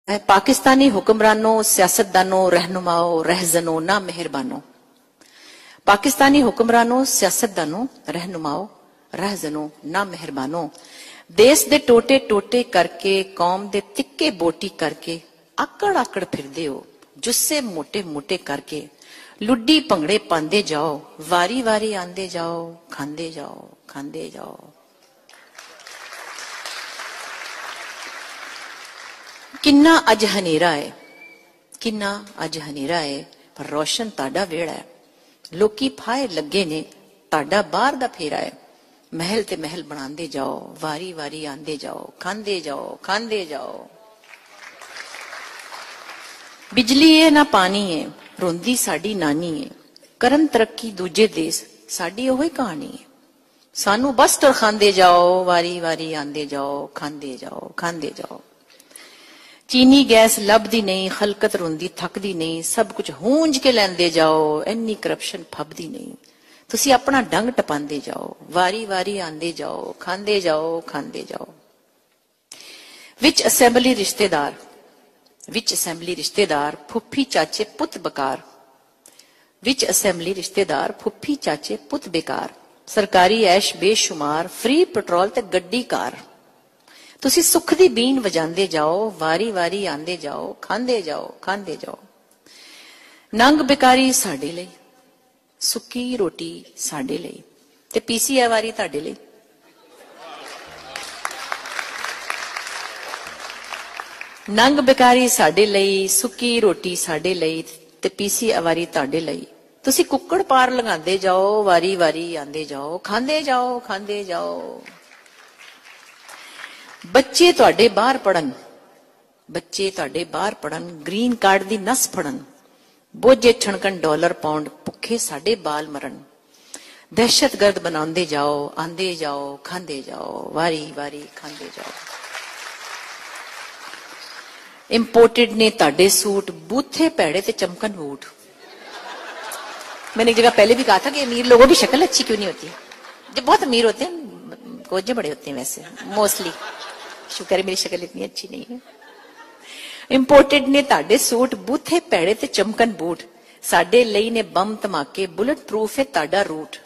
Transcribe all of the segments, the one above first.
पाकिस्तानी हुक्मरानों, सियासतदानों, रहनुमाओं, रहजनों, ना मेहरबानों। पाकिस्तानी हुक्मरानों, सियासतदानों, रहनुमाओं, रहजनों, ना मेहरबानों। देश दे टोटे टोटे करके, कौम दे तिक्के बोटी करके आकड़ आकड़ फिरदे हो, जुस्से मोटे मोटे करके लुड्डी भंगड़े पांदे जाओ, वारी वारी आंदे जाओ, खांदे जाओ, खांदे जाओ। किन्ना अज हनेरा है, किन्ना अज हनेरा है, पर रोशन ताडा वेड़ा है। लोकी फाए लगे ने, ताडा बाहर दा फेरा है। महल ते महल बनांदे जाओ, वारी वारी आंदे जाओ, खांदे जाओ, खांदे जाओ। बिजली है ना पानी है, रोंदी साडी नानी है। करन तरक्की दूजे देश, साडी ओही कहानी है। सानू बस तर खांदे जाओ, वारी वारी आंदे जाओ, खांदे जाओ, खांदे जाओ। चीनी गैस लभदी नहीं, खलकत रोंदी थकदी नहीं, सब कुछ हूंज के लैंदे जाओ, इन्नी करप्शन फबदी नहीं। तुसी अपना डंग टपांदे जाओ, वारी वारी आंदे जाओ, खांदे जाओ, खांदे जाओ। विच असेंबली रिश्तेदार, विच असेंबली रिश्तेदार, फुफी चाचे पुत बकार। विच असेंबली रिश्तेदार, फुफी चाचे पुत बेकार। सरकारी ऐश बेशुमार, फ्री पेट्रोल ते गड्डी कार। तुसी सुख दी बीन वजांदे जाओ, वारी वारी आंदे जाओ, खांदे जाओ, खांदे जाओ। नंग बेकारी साडे लई, सुक्की रोटी साडे लई, ते पीसी वारी ताडे लई। नंग बेकारी साडे लई, सुक्की रोटी साडे लई, ते पीसी वारी ताडे लई। तुसी कुक्कड़ पार लगांदे जाओ, वारी वारी आंदे जाओ, खांदे जाओ, खांदे जाओ। बच्चे तुहाडे बाहर पढ़न, बच्चे तुहाडे बाहर पढ़न, ग्रीन कार्ड दी नस फड़न। बोझे छणकन डॉलर पाउंड, भुखे साडे बाल मरन। दहशतगर्द बनांदे जाओ, आंदे जाओ, खांदे जाओ, वारी वारी खांदे जाओ। इंपोर्टेड ने ताडे सूट, बूथे पैड़े ते चमकन बूट। मैंने एक जगह पहले भी कहा था कि अमीर लोगों की शक्ल अच्छी क्यों नहीं होती। जो बहुत अमीर होते हैं कोजे बड़े होते हैं वैसे मोस्टली। शुक्र है मेरी शक्ल इतनी अच्छी नहीं है। इंपोर्टेड ने ताडे सूट, बूथे पैड़े ते चमकन बूट। साडे लई ने बम धमाके, बुलेट प्रूफ है ताडा रूट।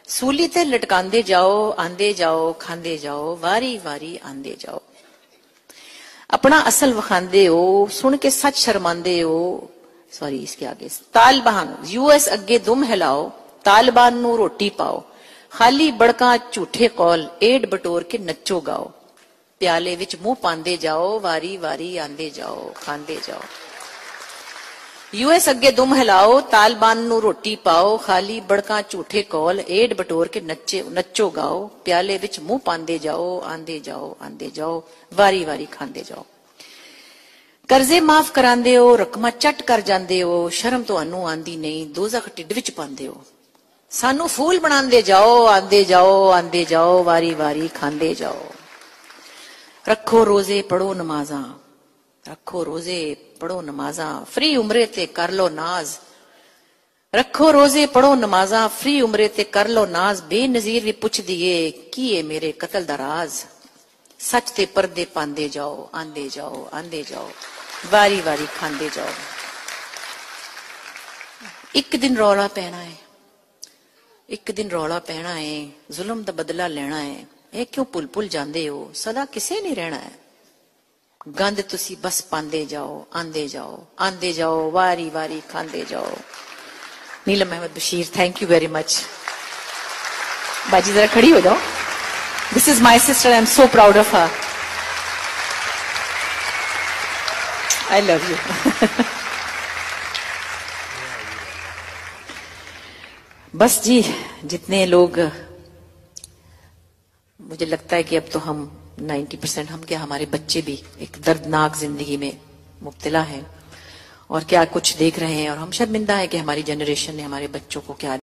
सूली ते लटकांदे जाओ, आंदे जाओ, खांदे जाओ, वारी वारी आंदे जाओ। अपना असल वखांदे हो, सुन के सच शर्मांदे हो। सॉरी इसके आगे तालिबान, यूएस अगे दुम हिलाओ, तालिबान नू रोटी पाओ। खाली बड़का झूठे कौल, एड बटोर के नच्चो गाओ। प्याले विच मुंह पांदे जाओ, वारी वारी आंदे जाओ, खांदे जाओ। यूएस अगे दुम हिलाओ, तालिबान नू रोटी पाओ। खाली बड़का झूठे कौल, एड बटोर के नच्चो गाओ। प्याले विच मुंह पांदे जाओ, आंदे जाओ, आंदे जाओ, वारी वारी खांदे जाओ। कर्जे माफ करांदे हो, रकमा चट कर जांदे हो। शर्म तुहानू आंदी नहीं, दोज़ख ढिड विच पांदे हो। सानू फूल बनांदे जाओ, आंदे जाओ, आंदे जाओ, वारी वारी खांदे जाओ। रखो रोजे पढ़ो नमाजा, रखो रोजे पढ़ो नमाजा, फ्री उम्रे ते कर लो नाज। रखो रोजे पढ़ो नमाजा, फ्री उम्रे ते कर लो नाज। बेनजीर भी पुछ दिए की है मेरे कतल दा राज। सच ते पर्दे पांदे जाओ, आंदे जाओ, आंदे जाओ, वारी वारी खांदे जाओ। एक दिन रौला पैना है, एक दिन रौला पैना है, जुल्म दा बदला लेना है। ये क्यों पुल पुल जांदे हो, सदा किसे नहीं रहना है। गंद तुसी बस पांदे जाओ, आंदे जाओ, आंदे जाओ, वारी वारी खांदे जाओ। Neelam Ahmed Bashir, thank you very much. बाजी जरा खड़ी हो जाओ। This is my sister, I am so proud of her. I love you. बस जी, जितने लोग, मुझे लगता है कि अब तो हम 90% हम क्या, हमारे बच्चे भी एक दर्दनाक जिंदगी में मुब्तला हैं और क्या कुछ देख रहे हैं। और हम शर्मिंदा है कि हमारी जनरेशन ने हमारे बच्चों को क्या